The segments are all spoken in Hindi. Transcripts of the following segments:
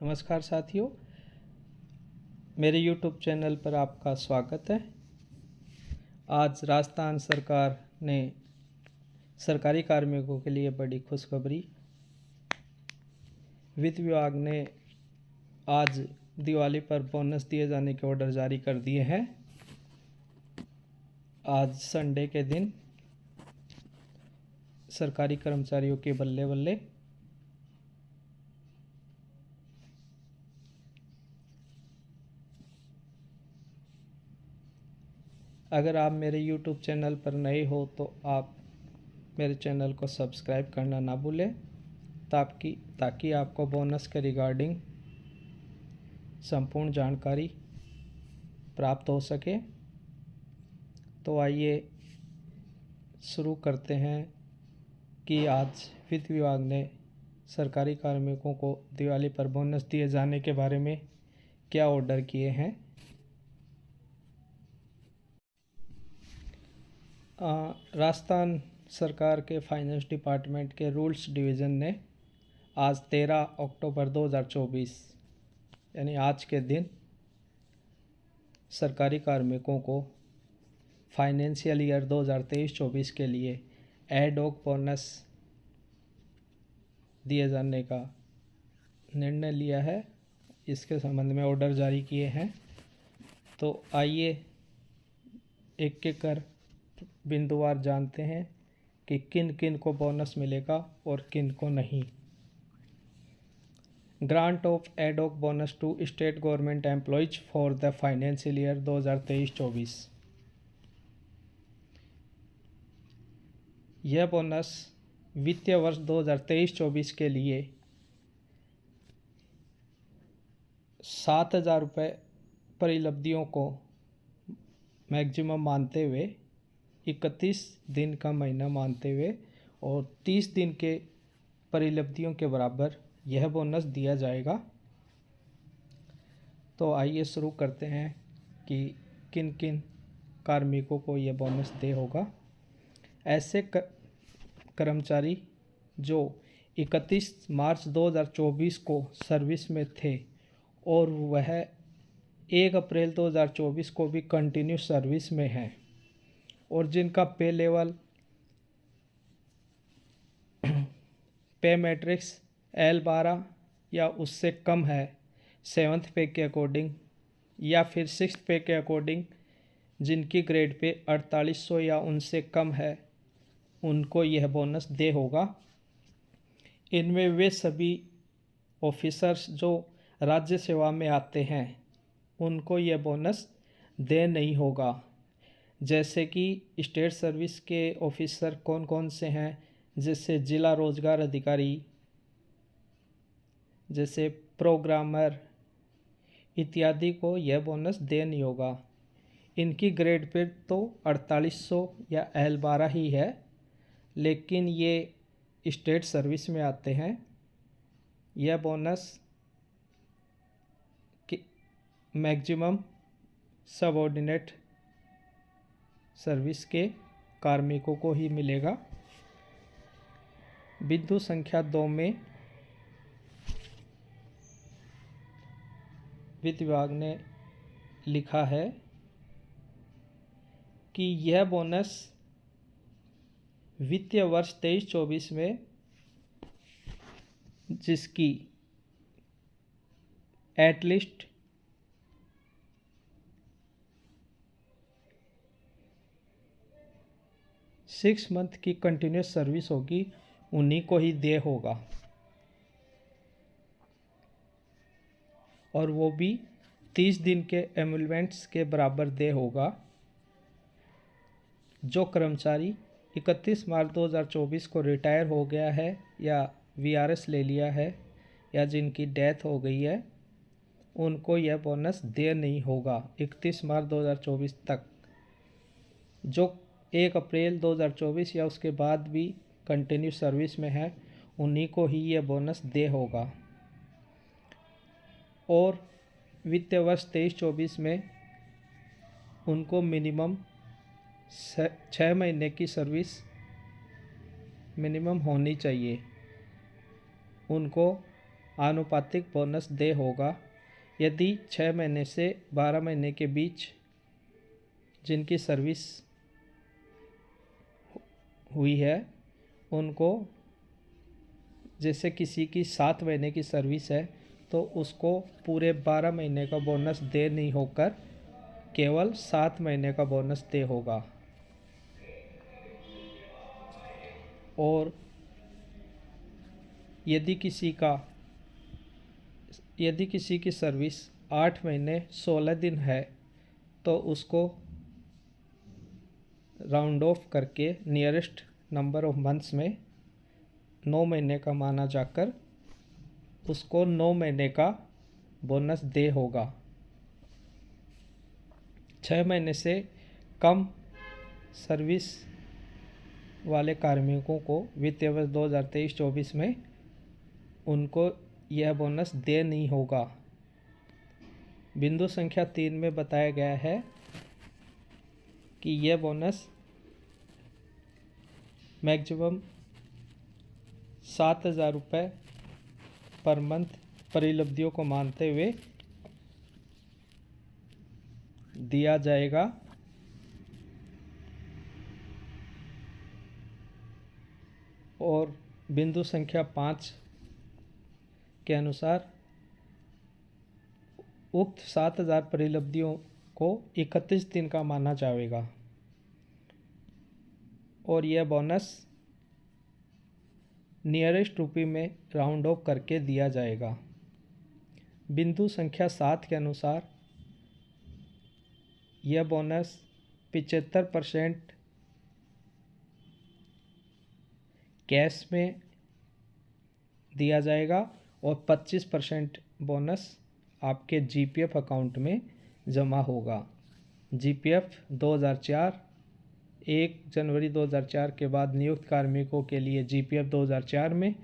नमस्कार साथियों, मेरे YouTube चैनल पर आपका स्वागत है। आज राजस्थान सरकार ने सरकारी कार्मिकों के लिए बड़ी खुशखबरी। वित्त विभाग ने आज दिवाली पर बोनस दिए जाने के ऑर्डर जारी कर दिए हैं। आज संडे के दिन सरकारी कर्मचारियों के बल्ले बल्ले। अगर आप मेरे YouTube चैनल पर नए हो तो आप मेरे चैनल को सब्सक्राइब करना ना भूलें ताकि आपको बोनस के रिगार्डिंग संपूर्ण जानकारी प्राप्त हो सके। तो आइए शुरू करते हैं कि आज वित्त विभाग ने सरकारी कार्मिकों को दिवाली पर बोनस दिए जाने के बारे में क्या ऑर्डर किए हैं। राजस्थान सरकार के फाइनेंस डिपार्टमेंट के रूल्स डिवीज़न ने आज 13 अक्टूबर 2024 यानी आज के दिन सरकारी कार्मिकों को फाइनेंशियल ईयर 2023-24 के लिए एड हॉक बोनस दिए जाने का निर्णय लिया है। इसके संबंध में ऑर्डर जारी किए हैं। तो आइए एक एक कर बिंदुवार जानते हैं कि किन किन को बोनस मिलेगा और किन को नहीं। Grant of ad hoc bonus to state government employees for the financial year 2023-24। यह बोनस वित्तीय वर्ष 2023-24 के लिए 7,000 रुपये परिलब्धियों को मैक्सिमम मानते हुए 31 दिन का महीना मानते हुए और 30 दिन के परिलब्धियों के बराबर यह बोनस दिया जाएगा। तो आइए शुरू करते हैं कि किन किन कार्मिकों को यह बोनस दे होगा। ऐसे कर्मचारी जो 31 मार्च 2024 को सर्विस में थे और वह 1 अप्रैल 2024 को भी कंटिन्यू सर्विस में हैं और जिनका पे लेवल पे मैट्रिक्स L12 या उससे कम है 7th पे के अकॉर्डिंग या फिर 6th पे के अकॉर्डिंग, जिनकी ग्रेड पे 4800 या उनसे कम है, उनको यह बोनस दे होगा। इनमें वे सभी ऑफिसर्स जो राज्य सेवा में आते हैं उनको यह बोनस दे नहीं होगा। जैसे कि स्टेट सर्विस के ऑफिसर कौन कौन से हैं, जैसे जिला रोजगार अधिकारी, जैसे प्रोग्रामर इत्यादि को यह बोनस दे नहीं होगा। इनकी ग्रेड पे तो 4800 या L12 ही है, लेकिन ये स्टेट सर्विस में आते हैं। यह बोनस मैक्सिमम सबऑर्डिनेट सर्विस के कार्मिकों को ही मिलेगा। बिंदु संख्या 2 में वित्त विभाग ने लिखा है कि यह बोनस वित्तीय वर्ष 23-24 में जिसकी एटलीस्ट 6 मंथ की कंटिन्यूस सर्विस होगी, उन्हीं को ही दे होगा और वो भी 30 दिन के एमुलमेंट्स के बराबर दे होगा। जो कर्मचारी 31 मार्च 2024 को रिटायर हो गया है या VRS ले लिया है या जिनकी डेथ हो गई है, उनको यह बोनस दे नहीं होगा 31 मार्च 2024 तक। जो 1 अप्रैल 2024 या उसके बाद भी कंटिन्यू सर्विस में है, उन्हीं को ही यह बोनस दे होगा। और वित्तीय वर्ष 23-24 में उनको मिनिमम 6 महीने की सर्विस मिनिमम होनी चाहिए। उनको आनुपातिक बोनस दे होगा। यदि 6 महीने से 12 महीने के बीच जिनकी सर्विस हुई है उनको, जैसे किसी की 7 महीने की सर्विस है तो उसको पूरे 12 महीने का बोनस दे नहीं होकर केवल 7 महीने का बोनस दे होगा। और यदि किसी की सर्विस 8 महीने 16 दिन है तो उसको राउंड ऑफ करके नियरेस्ट नंबर ऑफ मंथ्स में 9 महीने का माना जाकर उसको 9 महीने का बोनस दे होगा। 6 महीने से कम सर्विस वाले कार्मिकों को वित्तीय वर्ष 2023-24 में उनको यह बोनस दे नहीं होगा। बिंदु संख्या 3 में बताया गया है कि यह बोनस मैक्सिमम 7,000 रुपये पर मंथ परिलब्धियों को मानते हुए दिया जाएगा। और बिंदु संख्या 5 के अनुसार उक्त 7,000 परिलब्धियों को 31 दिन का माना जाएगा और यह बोनस नियरेस्ट रुपये में राउंड ऑफ करके दिया जाएगा। बिंदु संख्या 7 के अनुसार यह बोनस 75% कैश में दिया जाएगा और 25% बोनस आपके जीपीएफ अकाउंट में जमा होगा। जीपीएफ 2004 1 जनवरी 2004 के बाद नियुक्त कार्मिकों के लिए जीपीएफ 2004 में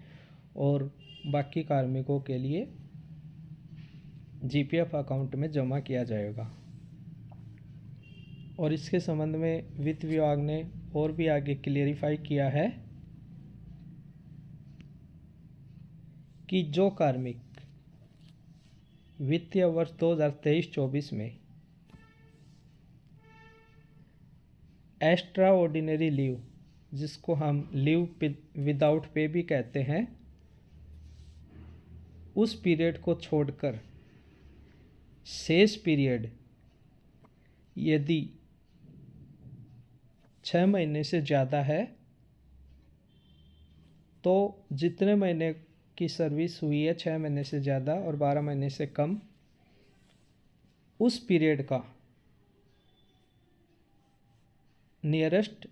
और बाकी कार्मिकों के लिए जीपीएफ अकाउंट में जमा किया जाएगा। और इसके संबंध में वित्त विभाग ने और भी आगे क्लियरिफाई किया है कि जो कार्मिक वित्तीय वर्ष 2023-24 में एक्स्ट्रा ऑर्डिनरी लीव, जिसको हम लीव विदाउट पे भी कहते हैं, उस पीरियड को छोड़कर शेष पीरियड यदि 6 महीने से ज़्यादा है तो जितने महीने की सर्विस हुई है 6 महीने से ज़्यादा और 12 महीने से कम, उस पीरियड का नियरेस्ट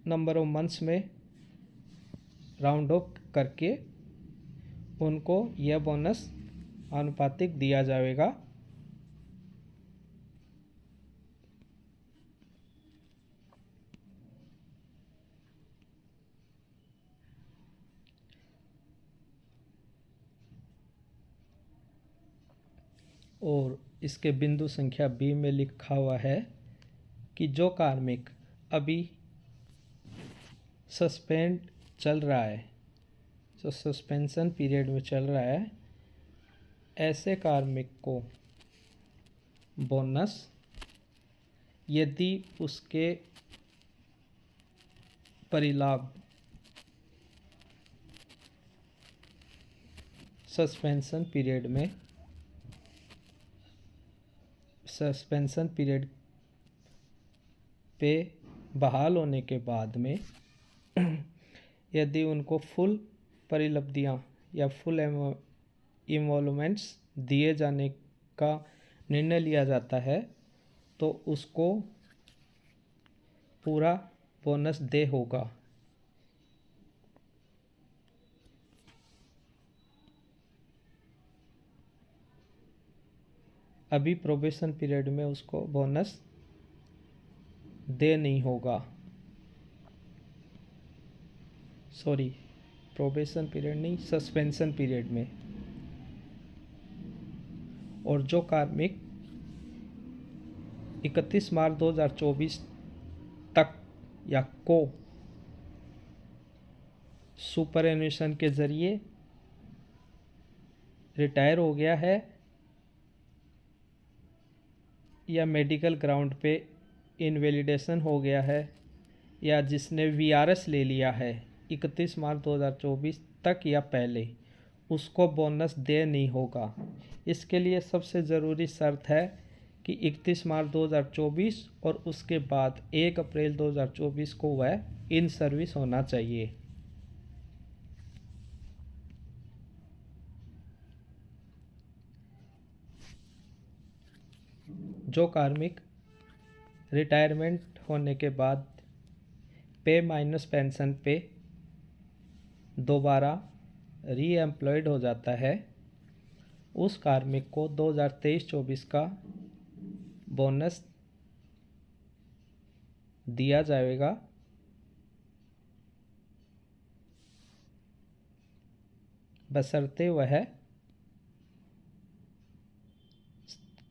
नंबर ऑफ मंथ्स में राउंड ऑफ करके उनको यह बोनस आनुपातिक दिया जाएगा। और इसके बिंदु संख्या बी में लिखा हुआ है कि जो कार्मिक अभी सस्पेंड चल रहा है, जो सस्पेंशन पीरियड में चल रहा है, ऐसे कार्मिक को बोनस यदि उसके परिलाभ सस्पेंशन पीरियड पे बहाल होने के बाद में यदि उनको फुल परिलब्धियां या फुल इन्वॉल्वमेंट्स दिए जाने का निर्णय लिया जाता है तो उसको पूरा बोनस दे होगा। अभी प्रोबेशन पीरियड में उसको बोनस दे नहीं होगा। सॉरी, प्रोबेशन पीरियड नहीं, सस्पेंशन पीरियड में। और जो कार्मिक 31 मार्च 2024 तक या को सुपर एन्युएशन के ज़रिए रिटायर हो गया है या मेडिकल ग्राउंड पे इनवैलिडेशन हो गया है या जिसने वीआरएस ले लिया है 31 मार्च 2024 तक या पहले, उसको बोनस दे नहीं होगा। इसके लिए सबसे ज़रूरी शर्त है कि 31 मार्च 2024 और उसके बाद 1 अप्रैल 2024 को वह इन सर्विस होना चाहिए। जो कार्मिक रिटायरमेंट होने के बाद पे माइनस पेंशन पे दोबारा रीएम्प्लॉयड हो जाता है, उस कार्मिक को 2023-24 का बोनस दिया जाएगा। बशर्ते वह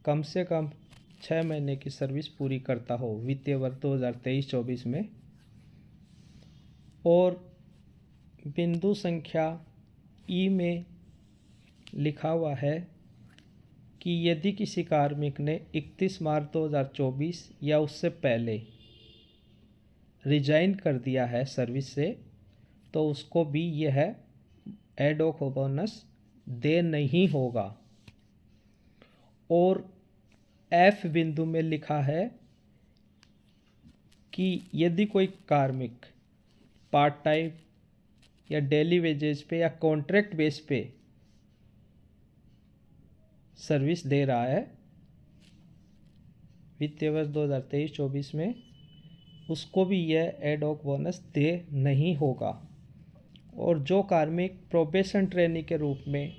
कम से कम 6 महीने की सर्विस पूरी करता हो वित्तीय वर्ष 2023-24 में। और बिंदु संख्या ई में लिखा हुआ है कि यदि किसी कार्मिक ने 31 मार्च 2024 या उससे पहले रिजाइन कर दिया है सर्विस से, तो उसको भी यह एड-हॉक बोनस दे नहीं होगा। और एफ बिंदु में लिखा है कि यदि कोई कार्मिक पार्ट टाइम या डेली वेजेज पे या कॉन्ट्रैक्ट बेस पे सर्विस दे रहा है वित्तीय वर्ष 2023-24 में, उसको भी यह एड-हॉक बोनस दे नहीं होगा। और जो कार्मिक प्रोबेशन ट्रेनी के रूप में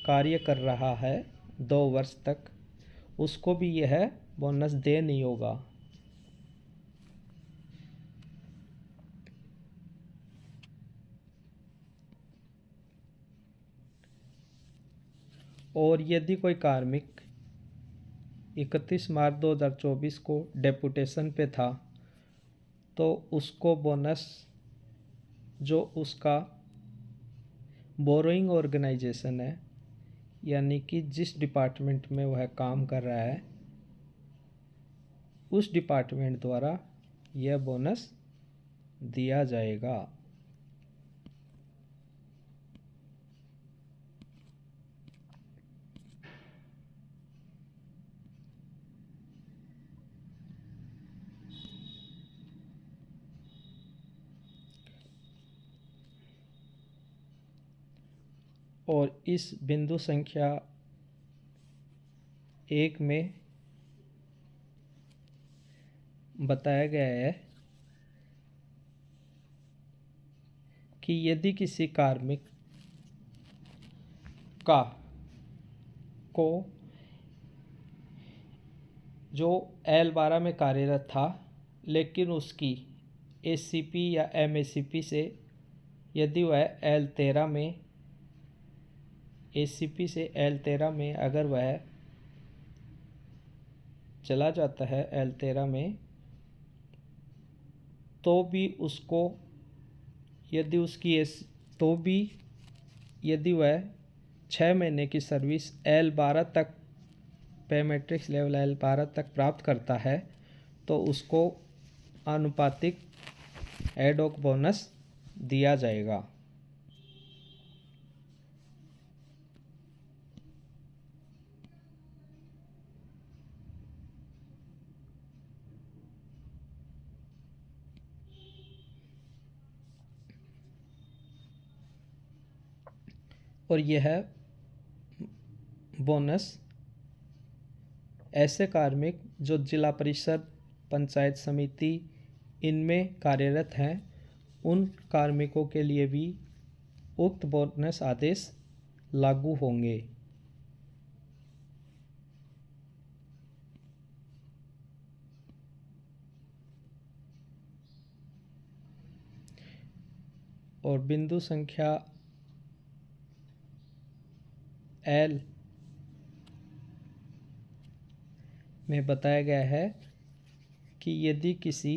कार्य कर रहा है 2 वर्ष तक, उसको भी यह बोनस दे नहीं होगा। और यदि कोई कार्मिक 31 मार्च 2024 को डेपुटेशन पे था, तो उसको बोनस जो उसका बोरोइंग ऑर्गेनाइजेशन है, यानी कि जिस डिपार्टमेंट में वह काम कर रहा है, उस डिपार्टमेंट द्वारा यह बोनस दिया जाएगा। और इस बिंदु संख्या 1 में बताया गया है कि यदि किसी कार्मिक का को जो L12 में कार्यरत था, लेकिन उसकी ACP या MACP से यदि वह L13 में ACP से L13 में अगर वह चला जाता है L13 में, तो भी उसको यदि उसकी तो भी यदि वह 6 महीने की सर्विस L12 तक पे मैट्रिक्स लेवल L12 तक प्राप्त करता है, तो उसको आनुपातिक एड-हॉक बोनस दिया जाएगा। और यह बोनस ऐसे कार्मिक जो जिला परिषद, पंचायत समिति इनमें कार्यरत हैं, उन कार्मिकों के लिए भी उक्त बोनस आदेश लागू होंगे। और बिंदु संख्या L में बताया गया है कि यदि किसी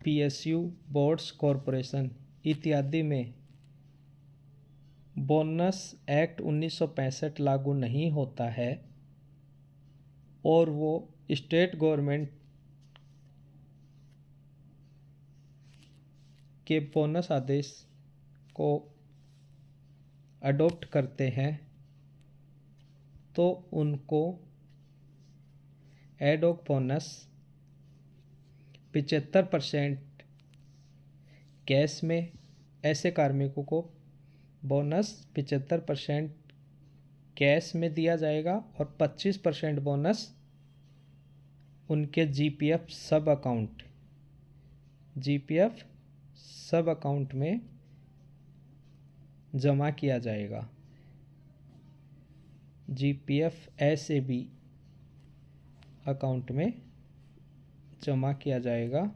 PSU, बोर्ड्स, कॉरपोरेशन इत्यादि में बोनस एक्ट 1965 लागू नहीं होता है और वो स्टेट गवर्नमेंट के बोनस आदेश को अडॉप्ट करते हैं तो उनको एडॉक बोनस 75% कैश में, ऐसे कार्मिकों को बोनस 75% कैश में दिया जाएगा और 25% बोनस उनके जीपीएफ सब अकाउंट में जमा किया जाएगा। जीपीएफ एसएबी अकाउंट में जमा किया जाएगा।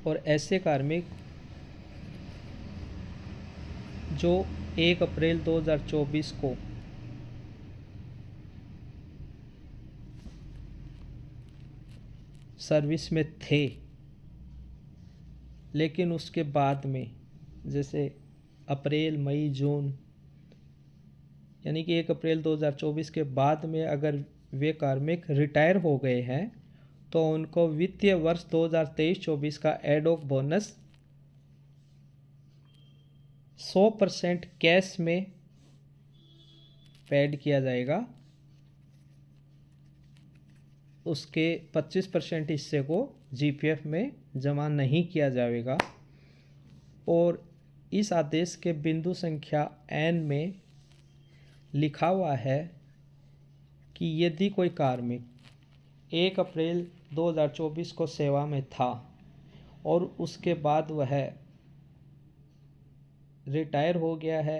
और ऐसे कार्मिक जो 1 अप्रैल 2024 को सर्विस में थे लेकिन उसके बाद में, जैसे अप्रैल, मई, जून, यानी कि 1 अप्रैल 2024 के बाद में अगर वे कार्मिक रिटायर हो गए हैं तो उनको वित्तीय वर्ष 2023-24 का एडॉक बोनस 100% कैश में पेड किया जाएगा। उसके 25% हिस्से को जीपीएफ में जमा नहीं किया जाएगा। और इस आदेश के बिंदु संख्या एन में लिखा हुआ है कि यदि कोई कार्मिक 1 अप्रैल 2024 को सेवा में था और उसके बाद वह रिटायर हो गया है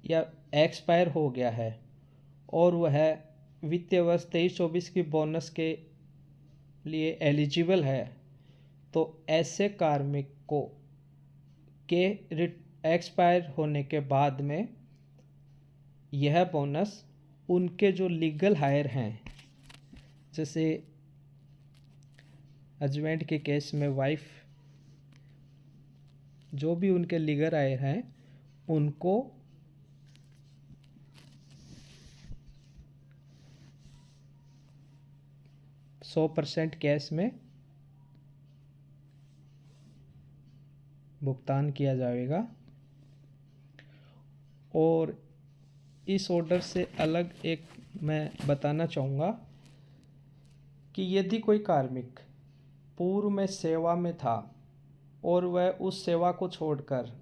या एक्सपायर हो गया है और वह वित्तीय वर्ष 23-24 की बोनस के लिए एलिजिबल है, तो ऐसे कार्मिक को के एक्सपायर होने के बाद में यह बोनस उनके जो लीगल हायर हैं, जैसे हस्बैंड के केस में वाइफ, जो भी उनके लीगल हायर हैं उनको %100 कैश में भुगतान किया जाएगा। और इस ऑर्डर से अलग एक मैं बताना चाहूँगा कि यदि कोई कार्मिक पूर्व में सेवा में था और वह उस सेवा को छोड़कर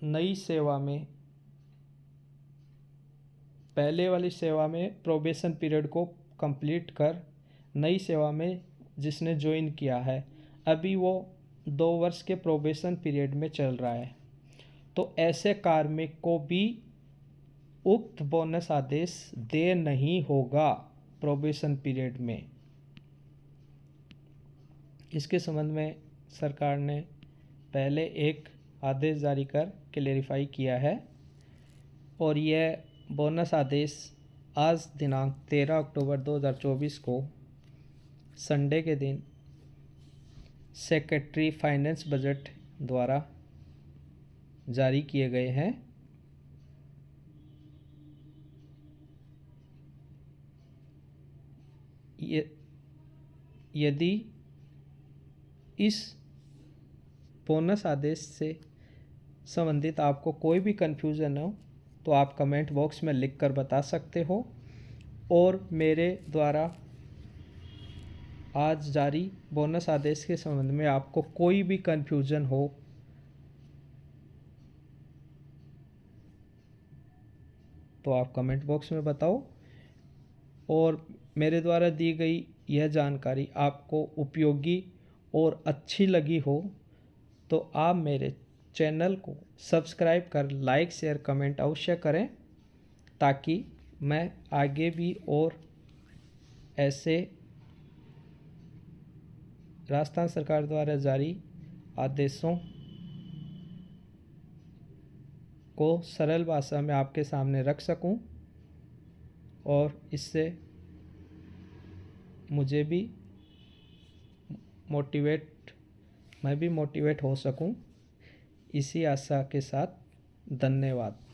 नई सेवा में, पहले वाली सेवा में प्रोबेशन पीरियड को कंप्लीट कर नई सेवा में जिसने ज्वाइन किया है, अभी वो 2 वर्ष के प्रोबेशन पीरियड में चल रहा है, तो ऐसे कार्मिक को भी उक्त बोनस आदेश दे नहीं होगा प्रोबेशन पीरियड में। इसके संबंध में सरकार ने पहले एक आदेश जारी कर क्लेरिफाई किया है और यह बोनस आदेश आज दिनांक 13 अक्टूबर 2024 को संडे के दिन सेक्रेटरी फाइनेंस बजट द्वारा जारी किए गए हैं। यदि इस बोनस आदेश से संबंधित आपको कोई भी कन्फ्यूज़न हो तो आप कमेंट बॉक्स में लिख कर बता सकते हो। और मेरे द्वारा आज जारी बोनस आदेश के संबंध में आपको कोई भी कन्फ्यूज़न हो तो आप कमेंट बॉक्स में बताओ। और मेरे द्वारा दी गई यह जानकारी आपको उपयोगी और अच्छी लगी हो तो आप मेरे चैनल को सब्सक्राइब कर लाइक, शेयर, कमेंट अवश्य करें ताकि मैं आगे भी और ऐसे राजस्थान सरकार द्वारा जारी आदेशों को सरल भाषा में आपके सामने रख सकूं। और इससे मुझे भी मैं भी मोटिवेट हो सकूं। इसी आशा के साथ धन्यवाद।